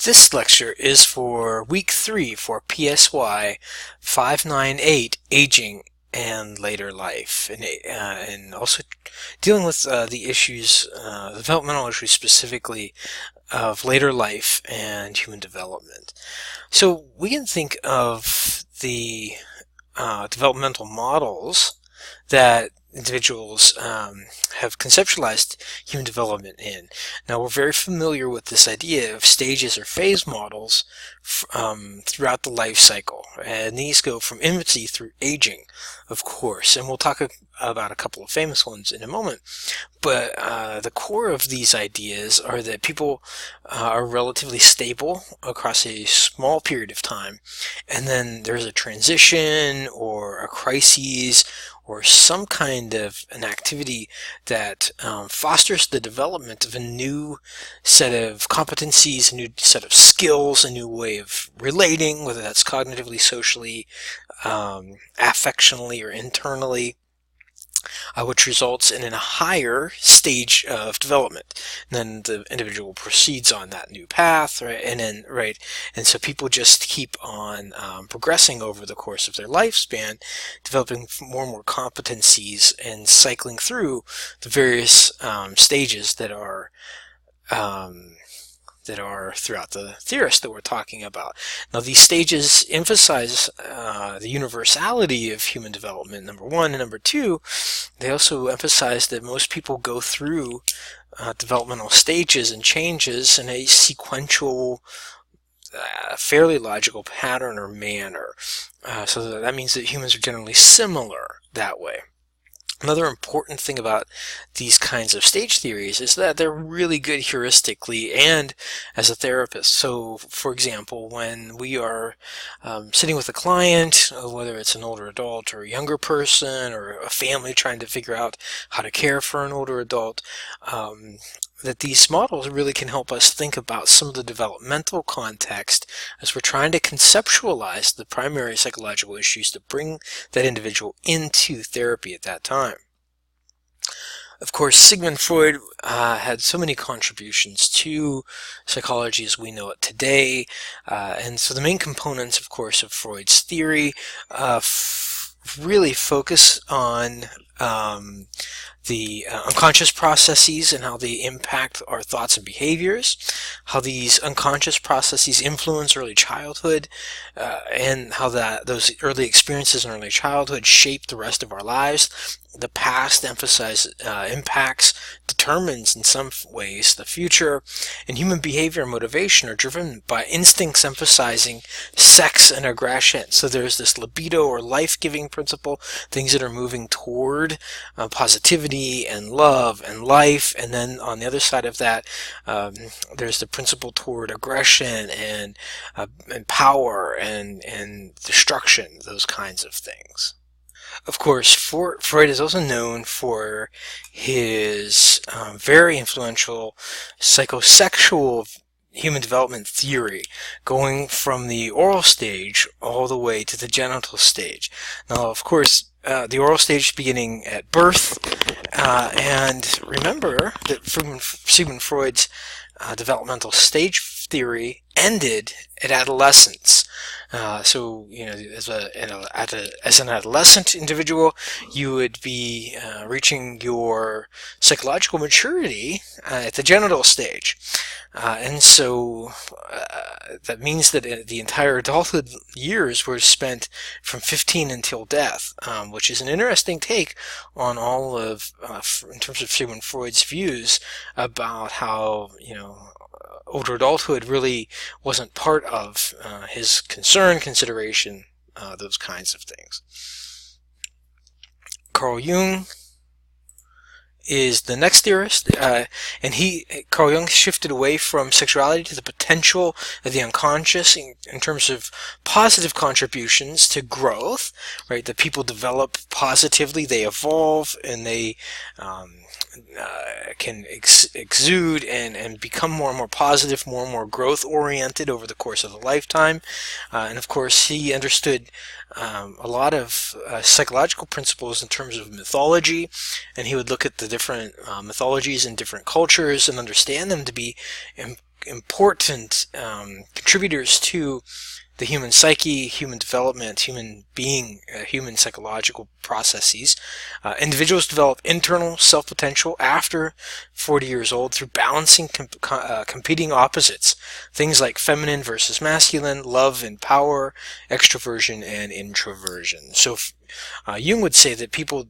This lecture is for week 3 for PSY 598, Aging and Later Life, and also dealing with the issues, developmental issues specifically of later life and human development. So we can think of the developmental models that individuals have conceptualized human development in. Now, we're very familiar with this idea of stages or phase models throughout the life cycle, and these go from infancy through aging, of course, and we'll talk about a couple of famous ones in a moment. But the core of these ideas are that people are relatively stable across a small period of time, and then there's a transition or a crisis or some kind of an activity that fosters the development of a new set of competencies, a new set of skills, a new way of relating, whether that's cognitively, socially, affectionally, or internally, which results in a higher stage of development. And then the individual proceeds on that new path, right? And so people just keep on progressing over the course of their lifespan, developing more and more competencies and cycling through the various stages that are throughout the theorists that we're talking about. Now, these stages emphasize the universality of human development, number one, and number two, they also emphasize that most people go through developmental stages and changes in a sequential, fairly logical pattern or manner. So that means that humans are generally similar that way. Another important thing about these kinds of stage theories is that they're really good heuristically and as a therapist. So, for example, when we are sitting with a client, whether it's an older adult or a younger person or a family trying to figure out how to care for an older adult, that these models really can help us think about some of the developmental context as we're trying to conceptualize the primary psychological issues to bring that individual into therapy at that time. Of course, Sigmund Freud had so many contributions to psychology as we know it today, and so the main components, of course, of Freud's theory really focus on the unconscious processes and how they impact our thoughts and behaviors, how these unconscious processes influence early childhood, and how those early experiences in early childhood shape the rest of our lives. The past impacts, determines in some ways the future, and human behavior and motivation are driven by instincts emphasizing sex and aggression. So there's this libido or life-giving principle, things that are moving toward positivity and love and life, and then on the other side of that, there's the principle toward aggression and power and destruction, those kinds of things. Of course, Freud is also known for his very influential psychosexual human development theory, going from the oral stage all the way to the genital stage. Now, of course, the oral stage beginning at birth, and remember that Sigmund Freud's developmental stage theory ended at adolescence. So, you know, as an adolescent individual, you would be reaching your psychological maturity at the genital stage. And so that means that the entire adulthood years were spent from 15 until death, which is an interesting take on all of, in terms of Sigmund Freud's views about how, you know, older adulthood really wasn't part of his consideration, those kinds of things. Carl Jung is the next theorist, and Carl Jung shifted away from sexuality to the potential of the unconscious in terms of positive contributions to growth, right? That people develop positively, they evolve, and they can exude and become more and more positive, more and more growth oriented over the course of a lifetime. And of course, he understood a lot of psychological principles in terms of mythology, and he would look at the different mythologies in different cultures and understand them to be important contributors to the human psyche, human development, human being, human psychological processes. Individuals develop internal self-potential after 40 years old through balancing competing opposites, things like feminine versus masculine, love and power, extroversion and introversion. So Jung would say that people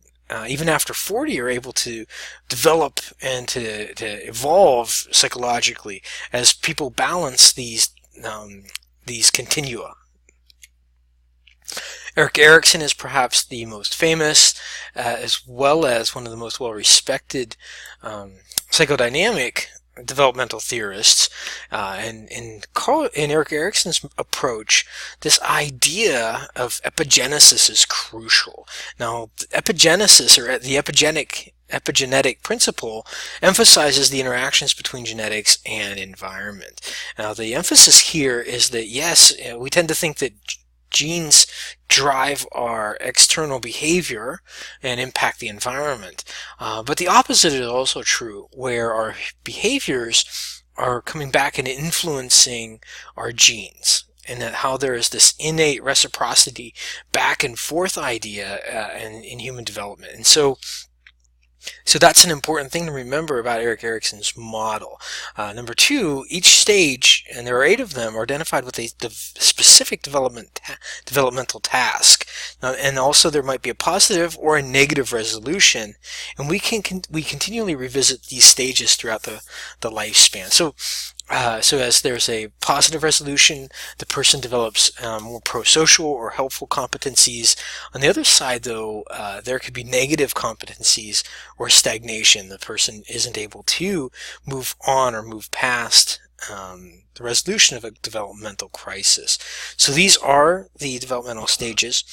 even after 40 are able to develop and to evolve psychologically as people balance these continua. Erik Erikson is perhaps the most famous, as well as one of the most well-respected psychodynamic developmental theorists. And in Erik Erikson's approach, this idea of epigenesis is crucial. Now, epigenesis, or the epigenetic principle, emphasizes the interactions between genetics and environment. Now, the emphasis here is that, yes, we tend to think that genes drive our external behavior and impact the environment. But the opposite is also true, where our behaviors are coming back and influencing our genes, and that how there is this innate reciprocity back and forth idea in human development. And so that's an important thing to remember about Erik Erikson's model. Number two, each stage, and there are 8 of them, are identified with a specific developmental task. And also there might be a positive or a negative resolution, and we continually revisit these stages throughout the lifespan. So as there's a positive resolution, the person develops more pro-social or helpful competencies. On the other side, though, there could be negative competencies or stagnation. The person isn't able to move on or move past the resolution of a developmental crisis. So these are the developmental stages.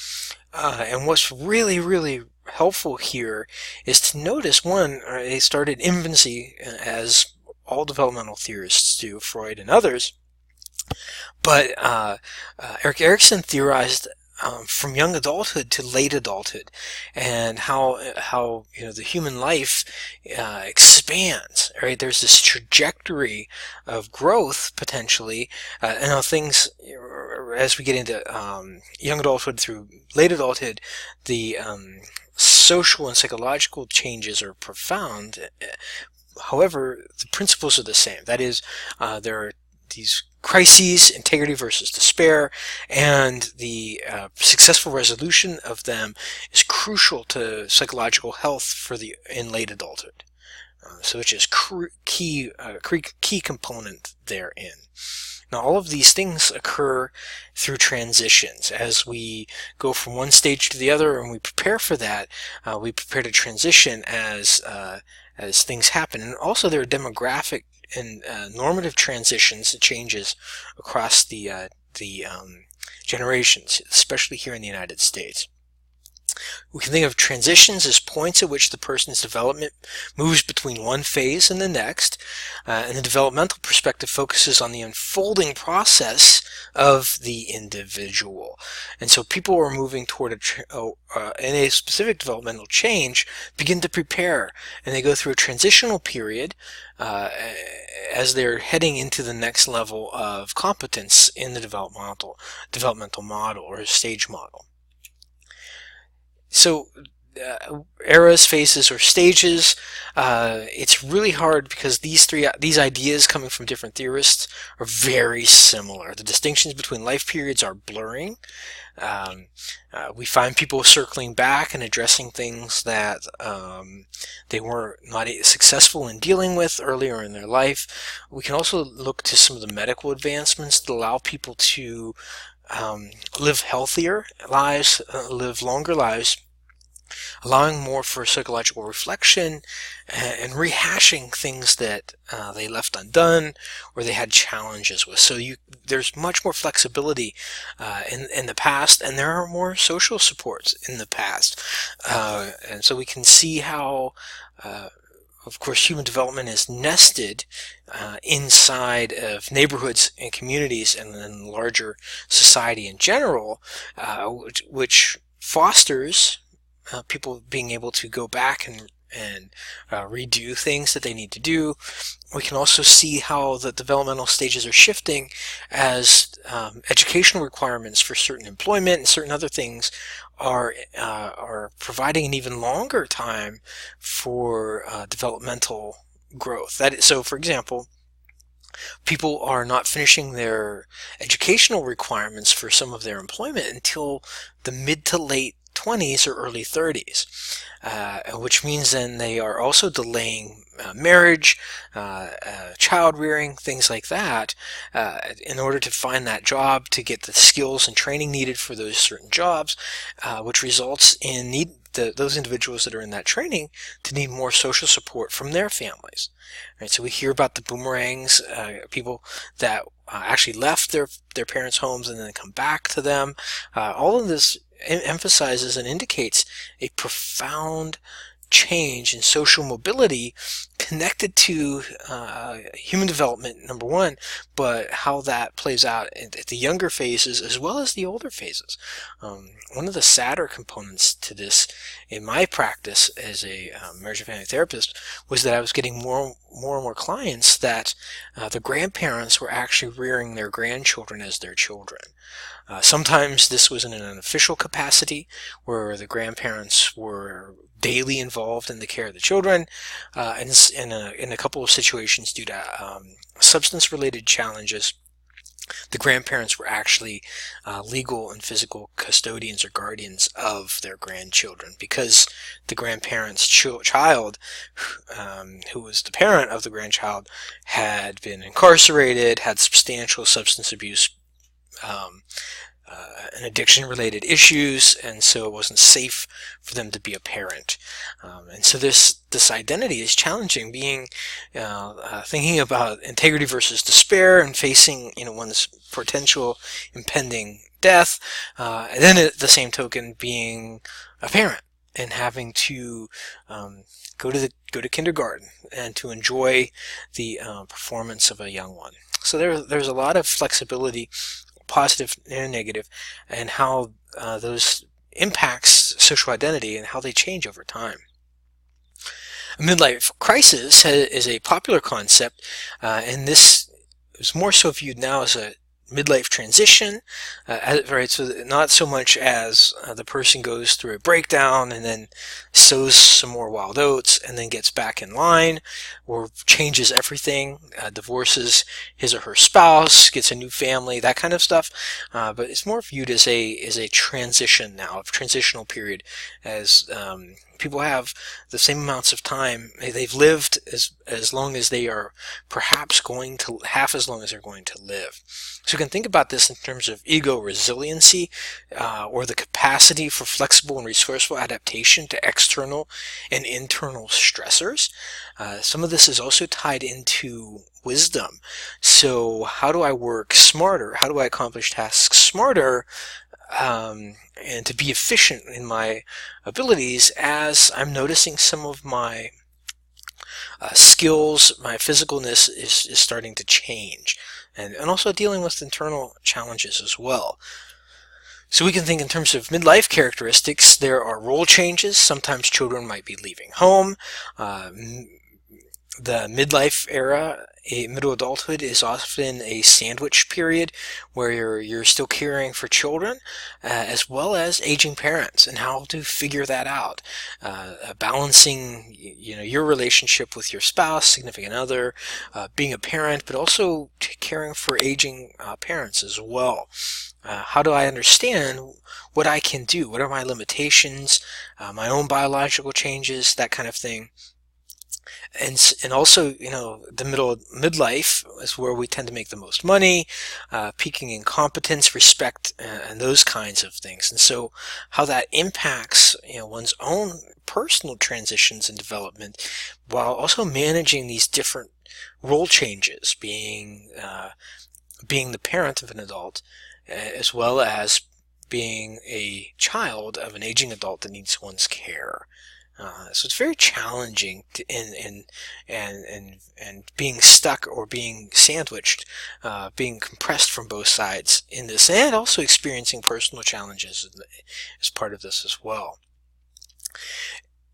And what's really, really helpful here is to notice, one, they start at infancy, as all developmental theorists do, Freud and others. But Erik Erikson theorized from young adulthood to late adulthood, and how the human life expands. Right, there's this trajectory of growth potentially, and how things, as we get into young adulthood through late adulthood, the social and psychological changes are profound. However, the principles are the same. That is, there are these crises, integrity versus despair, and the successful resolution of them is crucial to psychological health in late adulthood. So which is key component therein. Now, all of these things occur through transitions. As we go from one stage to the other, and we prepare for that, we prepare to transition as things happen. And also there are demographic and normative transitions, changes across the generations, especially here in the United States. We can think of transitions as points at which the person's development moves between one phase and the next, and the developmental perspective focuses on the unfolding process of the individual. And so people who are moving toward in a specific developmental change begin to prepare, and they go through a transitional period as they're heading into the next level of competence in the developmental model or stage model. So eras, phases, or stages, it's really hard because these ideas coming from different theorists are very similar. The distinctions between life periods are blurring. We find people circling back and addressing things that they were not successful in dealing with earlier in their life. We can also look to some of the medical advancements that allow people to live healthier lives, live longer lives, allowing more for psychological reflection and rehashing things that they left undone or they had challenges with. So there's much more flexibility in the past, and there are more social supports in the past. And so we can see how of course, human development is nested inside of neighborhoods and communities and then larger society in general, which fosters people being able to go back and redo things that they need to do. We can also see how the developmental stages are shifting as educational requirements for certain employment and certain other things are providing an even longer time for developmental growth. That is, so for example, people are not finishing their educational requirements for some of their employment until the mid to late 20s or early 30s, which means then they are also delaying marriage, child rearing, things like that, in order to find that job, to get the skills and training needed for those certain jobs, which results in those individuals that are in that training to need more social support from their families. Right, so we hear about the boomerangs, people that actually left their parents' homes and then come back to them. All of this emphasizes and indicates a profound change in social mobility connected to human development, number one, but how that plays out at the younger phases as well as the older phases. One of the sadder components to this in my practice as a marriage and family therapist was that I was getting more and more clients that the grandparents were actually rearing their grandchildren as their children. Sometimes this was in an unofficial capacity where the grandparents were daily involved in the care of the children, and in a couple of situations due to substance-related challenges, the grandparents were actually legal and physical custodians or guardians of their grandchildren, because the grandparent's child, who was the parent of the grandchild, had been incarcerated, had substantial substance abuse and addiction-related issues, and so it wasn't safe for them to be a parent. And so this identity is challenging, being thinking about integrity versus despair, and facing one's potential impending death, and then at the same token being a parent and having to go to kindergarten and to enjoy the performance of a young one. So there's a lot of flexibility, positive and negative, and how those impacts social identity and how they change over time. A midlife crisis is a popular concept, and this is more so viewed now as a midlife transition, right? So not so much as the person goes through a breakdown and then sows some more wild oats and then gets back in line, or changes everything, divorces his or her spouse, gets a new family, that kind of stuff. But it's more viewed as a transition now, a transitional period, as people have the same amounts of time. They've lived as long as they are perhaps going to, half as long as they're going to live. So you can think about this in terms of ego resiliency, or the capacity for flexible and resourceful adaptation to external and internal stressors. Some of this is also tied into wisdom. So how do I work smarter? How do I accomplish tasks smarter? And to be efficient in my abilities as I'm noticing some of my skills, my physicalness is starting to change, and also dealing with internal challenges as well. So we can think in terms of midlife characteristics. There are role changes. Sometimes children might be leaving home. The midlife era, middle adulthood, is often a sandwich period where you're still caring for children as well as aging parents, and how to figure that out, balancing your relationship with your spouse, significant other, being a parent, but also caring for aging parents as well. How do I understand what I can do? What are my limitations, my own biological changes, that kind of thing. And also, the midlife is where we tend to make the most money, peaking in competence, respect, and those kinds of things. And so how that impacts, one's own personal transitions and development, while also managing these different role changes, being the parent of an adult, as well as being a child of an aging adult that needs one's care. So it's very challenging and being stuck or being sandwiched, being compressed from both sides in this, and also experiencing personal challenges as part of this as well.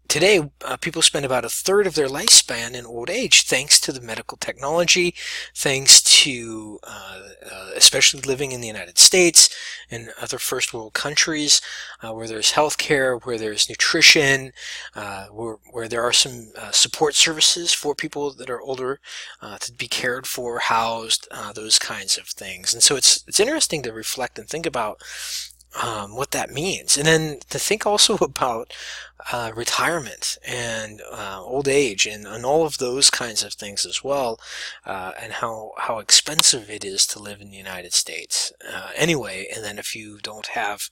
Today, people spend about a third of their lifespan in old age, thanks to the medical technology, thanks to especially living in the United States and other first world countries, where there's healthcare, where there's nutrition, where there are some support services for people that are older to be cared for, housed, those kinds of things. And so it's interesting to reflect and think about what that means, and then to think also about retirement and old age and all of those kinds of things as well, and how expensive it is to live in the United States anyway. And then if you didn't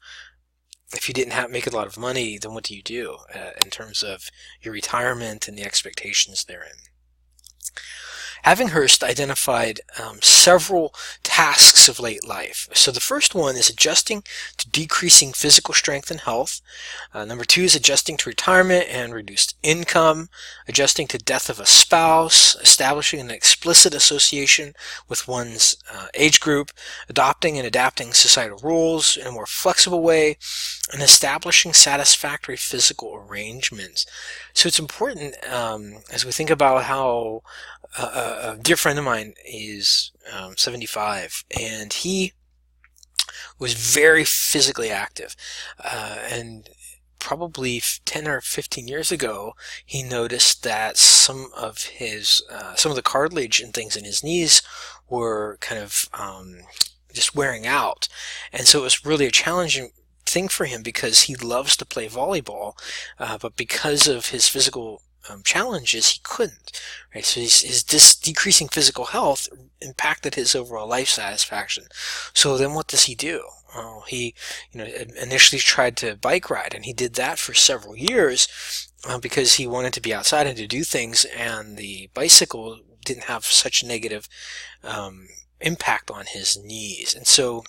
make a lot of money, then what do you do in terms of your retirement and the expectations therein? Havinghurst identified several tasks of late life. So the first one is adjusting to decreasing physical strength and health. Number two is adjusting to retirement and reduced income, adjusting to death of a spouse, establishing an explicit association with one's age group, adopting and adapting societal rules in a more flexible way, and establishing satisfactory physical arrangements. So it's important as we think about how a dear friend of mine is 75, and he was very physically active, and probably 10 or 15 years ago, he noticed that some of the cartilage and things in his knees were kind of just wearing out, and so it was really a challenging thing for him because he loves to play volleyball, but because of his physical challenges, he couldn't. Right, so his decreasing physical health impacted his overall life satisfaction. So then, what does he do? Well, he, initially tried to bike ride, and he did that for several years because he wanted to be outside and to do things, and the bicycle didn't have such negative impact on his knees, and so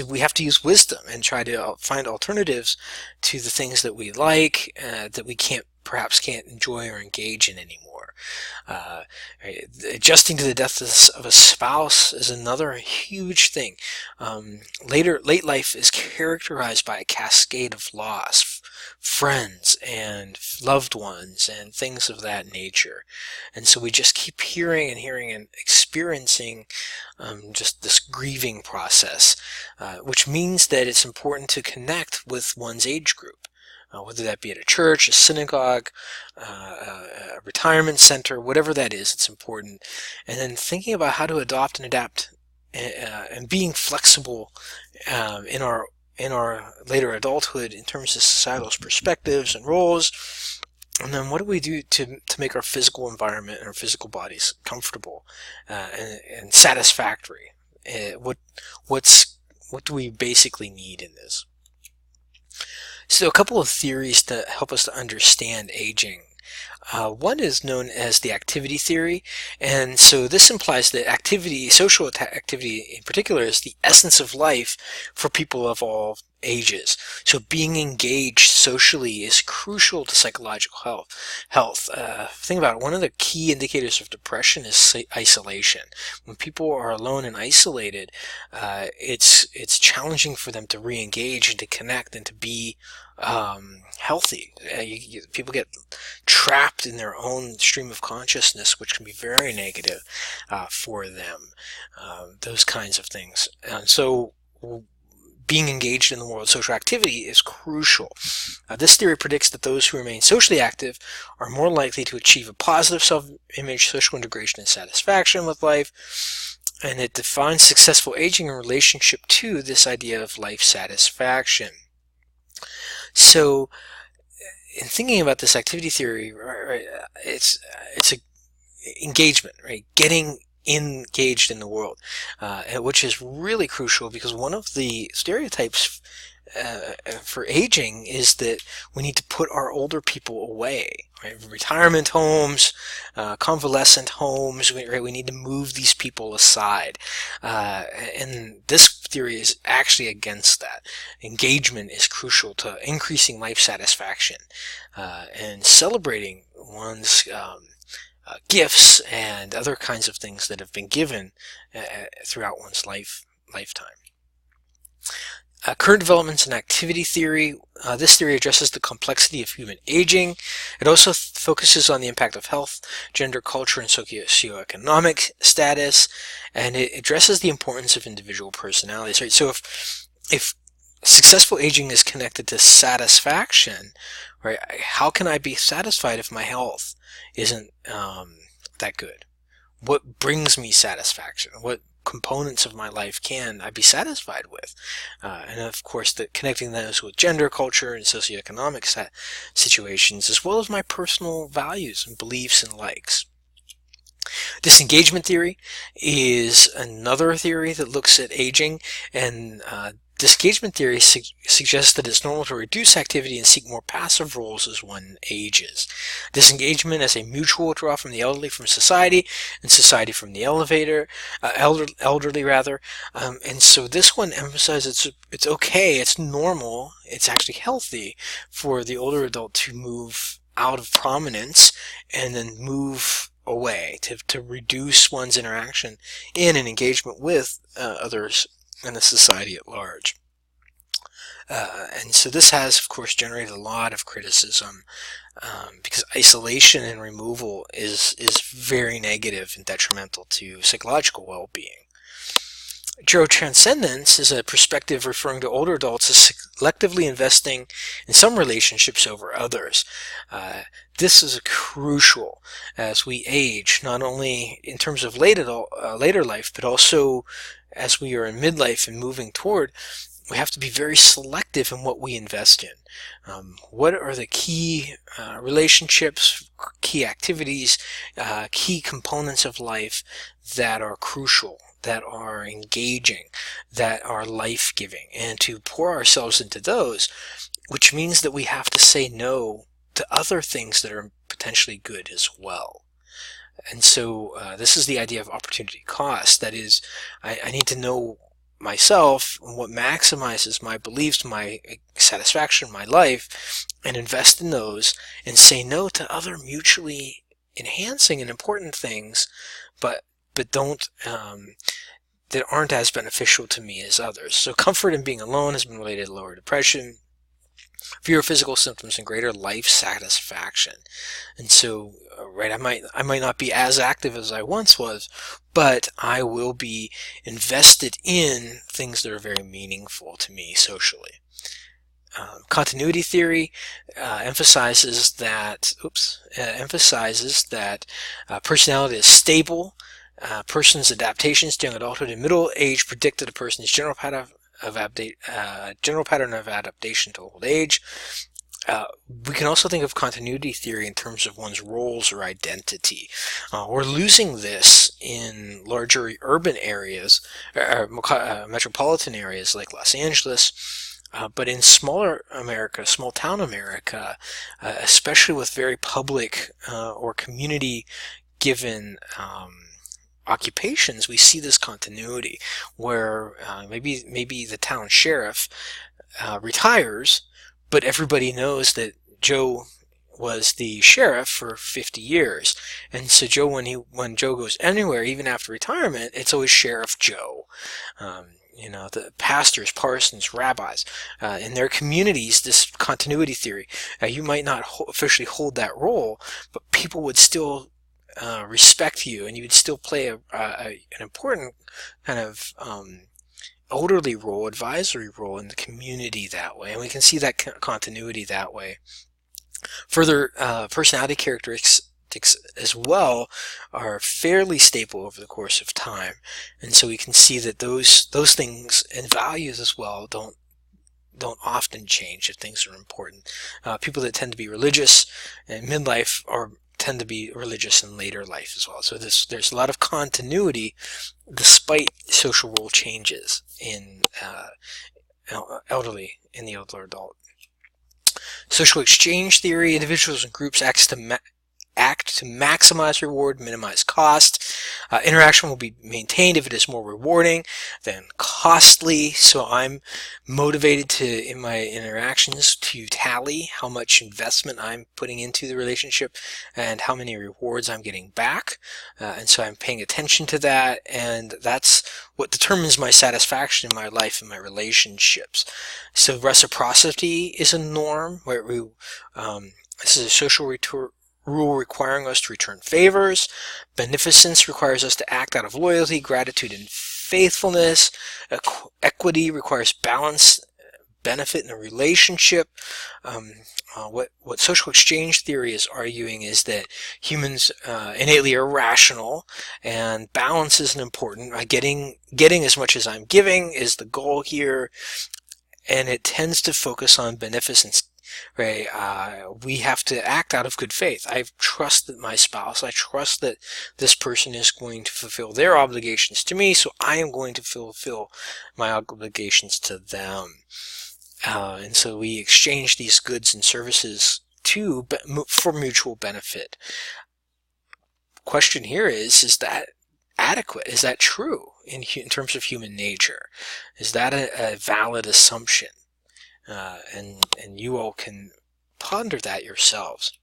we have to use wisdom and try to find alternatives to the things that we like, that we perhaps can't enjoy or engage in anymore. Adjusting to the death of a spouse is another huge thing. Late life is characterized by a cascade of loss, friends and loved ones and things of that nature. And so we just keep hearing and experiencing just this grieving process, which means that it's important to connect with one's age group. Whether that be at a church, a synagogue, a retirement center, whatever that is, it's important. And then thinking about how to adopt and adapt and being flexible in our later adulthood in terms of societal perspectives and roles. And then what do we do to make our physical environment and our physical bodies comfortable and satisfactory? What do we basically need in this? So a couple of theories to help us to understand aging. One is known as the activity theory, and so this implies that social activity in particular, is the essence of life for people of all ages. So being engaged socially is crucial to psychological health. Think about it. One of the key indicators of depression is isolation. When people are alone and isolated, it's challenging for them to re-engage and to connect and to be healthy. People get trapped in their own stream of consciousness, which can be very negative for them. Those kinds of things. And so being engaged in the world of social activity is crucial. This theory predicts that those who remain socially active are more likely to achieve a positive self-image, social integration, and satisfaction with life. And it defines successful aging in relationship to this idea of life satisfaction. So, in thinking about this activity theory, right, it's a engagement, right? Getting engaged in the world, which is really crucial because one of the stereotypes for aging is that we need to put our older people away, right? Retirement homes, convalescent homes, right? We need to move these people aside, and this theory is actually against that. Engagement is crucial to increasing life satisfaction and celebrating one's gifts and other kinds of things that have been given throughout one's lifetime. Current developments in activity theory. This theory addresses the complexity of human aging. It also focuses on the impact of health, gender, culture, and socioeconomic status, and it addresses the importance of individual personalities. Right? So if successful aging is connected to satisfaction, right? How can I be satisfied if my health isn't that good? What brings me satisfaction? What components of my life can I be satisfied with? And of course, connecting those with gender, culture, and socioeconomic situations, as well as my personal values and beliefs and likes. Disengagement theory is another theory that looks at aging, and disengagement theory suggests that it's normal to reduce activity and seek more passive roles as one ages. Disengagement as a mutual withdrawal from the elderly from society, and society from the elderly rather. And so this one emphasizes it's okay, it's normal, it's actually healthy for the older adult to move out of prominence and then move away, to reduce one's interaction in and engagement with others and the society at large. And so this has, of course, generated a lot of criticism because isolation and removal is very negative and detrimental to psychological well-being. Gerotranscendence is a perspective referring to older adults as selectively investing in some relationships over others. This is crucial as we age, not only in terms of later life, but also as we are in midlife and moving toward. We have to be very selective in what we invest in. What are the key relationships, key activities, key components of life that are crucial, that are engaging, that are life-giving, and to pour ourselves into those, which means that we have to say no to other things that are potentially good as well. And so this is the idea of opportunity cost. That is, I need to know myself and what maximizes my beliefs, my satisfaction, my life, and invest in those, and say no to other mutually enhancing and important things, but don't that aren't as beneficial to me as others. So comfort in being alone has been related to lower depression, fewer physical symptoms, and greater life satisfaction. And so, right, I might not be as active as I once was, but I will be invested in things that are very meaningful to me socially. Continuity theory emphasizes that personality is stable. Person's adaptations during adulthood and middle age predicted a person's general pattern of adaptation to old age. We can also think of continuity theory in terms of one's roles or identity. We're losing this in larger urban areas, metropolitan areas like Los Angeles, but in smaller America, small town America, especially with very public or community given occupations, we see this continuity where maybe the town sheriff retires, but everybody knows that Joe was the sheriff for 50 years, and so Joe, when Joe goes anywhere, even after retirement, it's always Sheriff Joe. The pastors, parsons, rabbis, in their communities, this continuity theory, you might not officially hold that role, but people would still respect you, and you would still play an important kind of elderly role, advisory role in the community that way, and we can see that continuity that way. Further, personality characteristics as well are fairly stable over the course of time, and so we can see that those things and values as well don't often change if things are important. People that tend to be religious in midlife tend to be religious in later life as well. So there's a lot of continuity despite social role changes in the elder adult. Social exchange theory: individuals and groups act to maximize reward, minimize cost. Interaction will be maintained if it is more rewarding than costly. So I'm motivated in my interactions to tally how much investment I'm putting into the relationship and how many rewards I'm getting back. And so I'm paying attention to that, and that's what determines my satisfaction in my life and my relationships. So reciprocity is a norm where this is a social rule requiring us to return favors. Beneficence requires us to act out of loyalty, gratitude, and faithfulness. Equity requires balance, benefit in a relationship. What social exchange theory is arguing is that humans innately are rational, and balance is important. Getting as much as I'm giving is the goal here, and it tends to focus on beneficence. Right? We have to act out of good faith. I trust that my spouse, I trust that this person is going to fulfill their obligations to me, so I am going to fulfill my obligations to them. And so we exchange these goods and services for mutual benefit. Question here is that adequate? Is that true in terms of human nature? Is that a valid assumption? And you all can ponder that yourselves.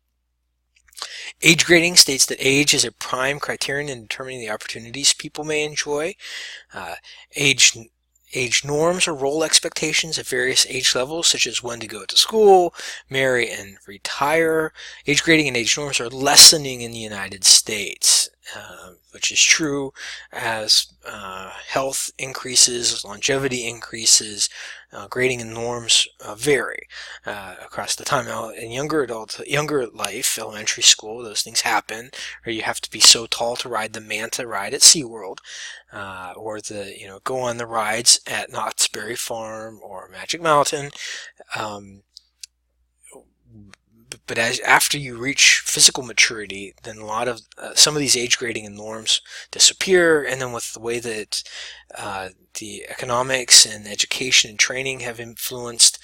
Age grading states that age is a prime criterion in determining the opportunities people may enjoy. Age norms or role expectations at various age levels, such as when to go to school, marry, and retire. Age grading and age norms are lessening in the United States, which is true as health increases, longevity increases. Grading and norms vary across the time. Now, in younger life, elementary school, those things happen, or you have to be so tall to ride the Manta ride at SeaWorld, or go on the rides at Knott's Berry Farm or Magic Mountain. But after you reach physical maturity, then a lot of some of these age grading and norms disappear, and then with the way that the economics and education and training have influenced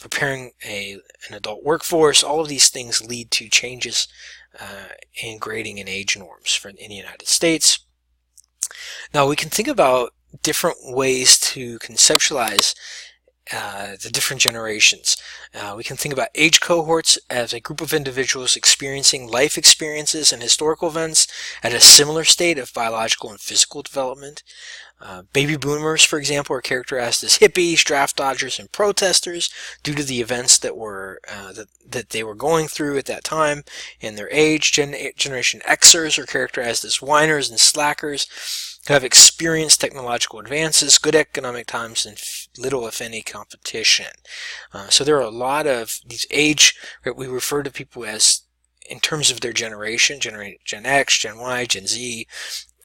preparing an adult workforce, all of these things lead to changes in grading and age norms in the United States. Now we can think about different ways to conceptualize the different generations. We can think about age cohorts as a group of individuals experiencing life experiences and historical events at a similar state of biological and physical development. Baby boomers, for example, are characterized as hippies, draft dodgers, and protesters due to the events that they were going through at that time in their age. Generation Xers are characterized as whiners and slackers who have experienced technological advances, good economic times, and little, if any, competition. So there are a lot of these age, we refer to people as, in terms of their generation, Gen X, Gen Y, Gen Z,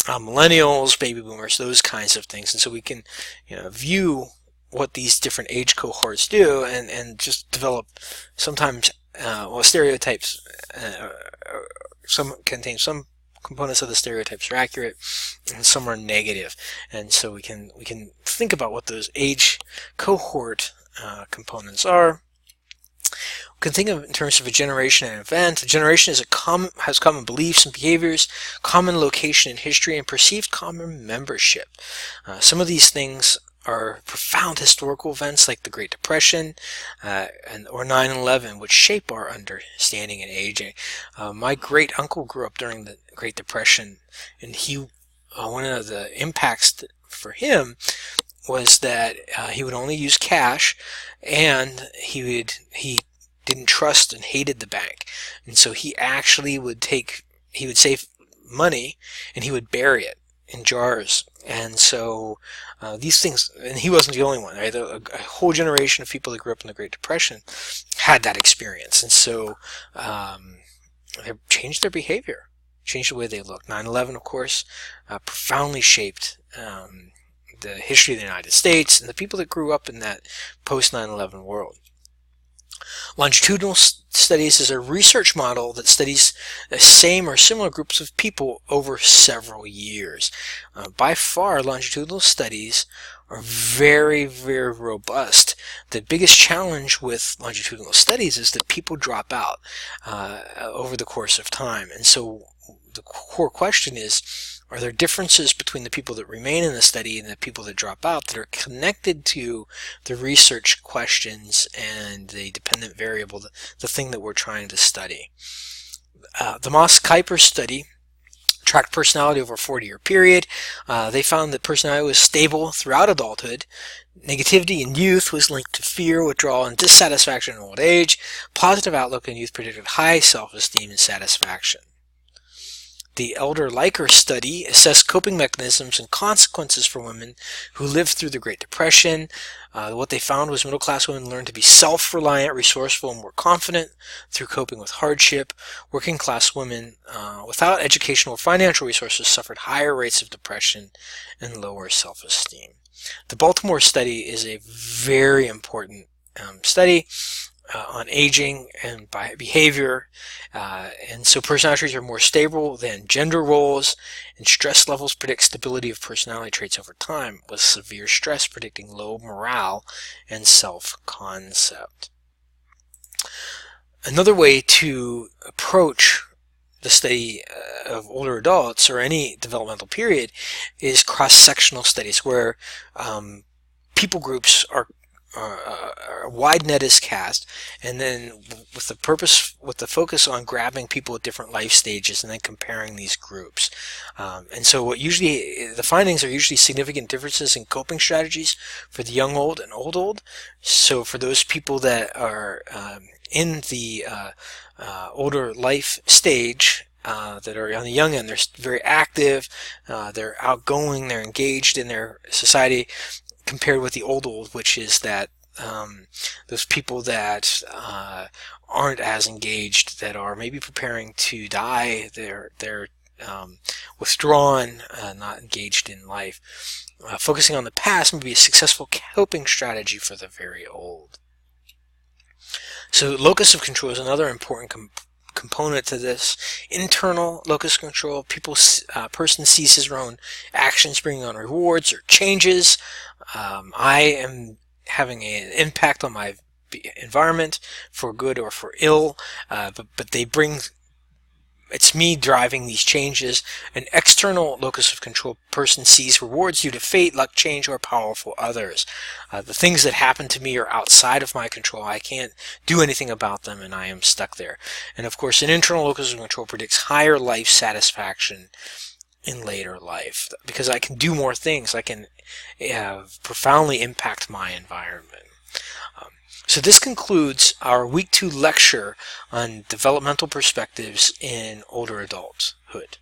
millennials, baby boomers, those kinds of things. And so we can view what these different age cohorts do and just develop sometimes stereotypes. Some contain some components of the stereotypes are accurate and some are negative, and so we can think about what those age cohort components are. We can think of it in terms of a generation and an event. A generation has common beliefs and behaviors, common location in history, and perceived common membership. Some of these things are profound historical events like the Great Depression or 9/11, which shape our understanding and aging. My great uncle grew up during the Great Depression, and one of the impacts for him was that he would only use cash, and he didn't trust and hated the bank, and so he actually would save money and he would bury it in jars. And so these things, and he wasn't the only one, right? A whole generation of people that grew up in the Great Depression had that experience, and so they changed their behavior, changed the way they looked. 9/11, of course, profoundly shaped the history of the United States and the people that grew up in that post 9/11 world. Longitudinal studies is a research model that studies the same or similar groups of people over several years. By far, longitudinal studies are very, very robust. The biggest challenge with longitudinal studies is that people drop out over the course of time. And so the core question is, are there differences between the people that remain in the study and the people that drop out that are connected to the research questions and the dependent variable, the thing that we're trying to study? The Moss-Kuiper study tracked personality over a 40-year period. They found that personality was stable throughout adulthood. Negativity in youth was linked to fear, withdrawal, and dissatisfaction in old age. Positive outlook in youth predicted high self-esteem and satisfaction. The Elder-Liker study assessed coping mechanisms and consequences for women who lived through the Great Depression. What they found was middle-class women learned to be self-reliant, resourceful, and more confident through coping with hardship. Working-class women without educational or financial resources suffered higher rates of depression and lower self-esteem. The Baltimore study is a very important study on aging and behavior, and so personality traits are more stable than gender roles, and stress levels predict stability of personality traits over time, with severe stress predicting low morale and self-concept. Another way to approach the study of older adults or any developmental period is cross-sectional studies where people groups are a wide net is cast, and then with the focus on grabbing people at different life stages and then comparing these groups. And so the findings are usually significant differences in coping strategies for the young old and old. So for those people that are in the older life stage, that are on the young end, they're very active, they're outgoing, they're engaged in their society, compared with the old, which is that those people that aren't as engaged, that are maybe preparing to die, they're withdrawn, not engaged in life. Focusing on the past may be a successful coping strategy for the very old. So locus of control is another important component to this. Internal locus of control, person sees his own actions bringing on rewards or changes. I am having an impact on my environment for good or for ill, but it's me driving these changes. An external locus of control person sees rewards due to fate, luck, change, or powerful others. The things that happen to me are outside of my control. I can't do anything about them, and I am stuck there. And of course, an internal locus of control predicts higher life satisfaction in later life because I can do more things. I can profoundly impact my environment. So this concludes our Week 2 lecture on developmental perspectives in older adulthood.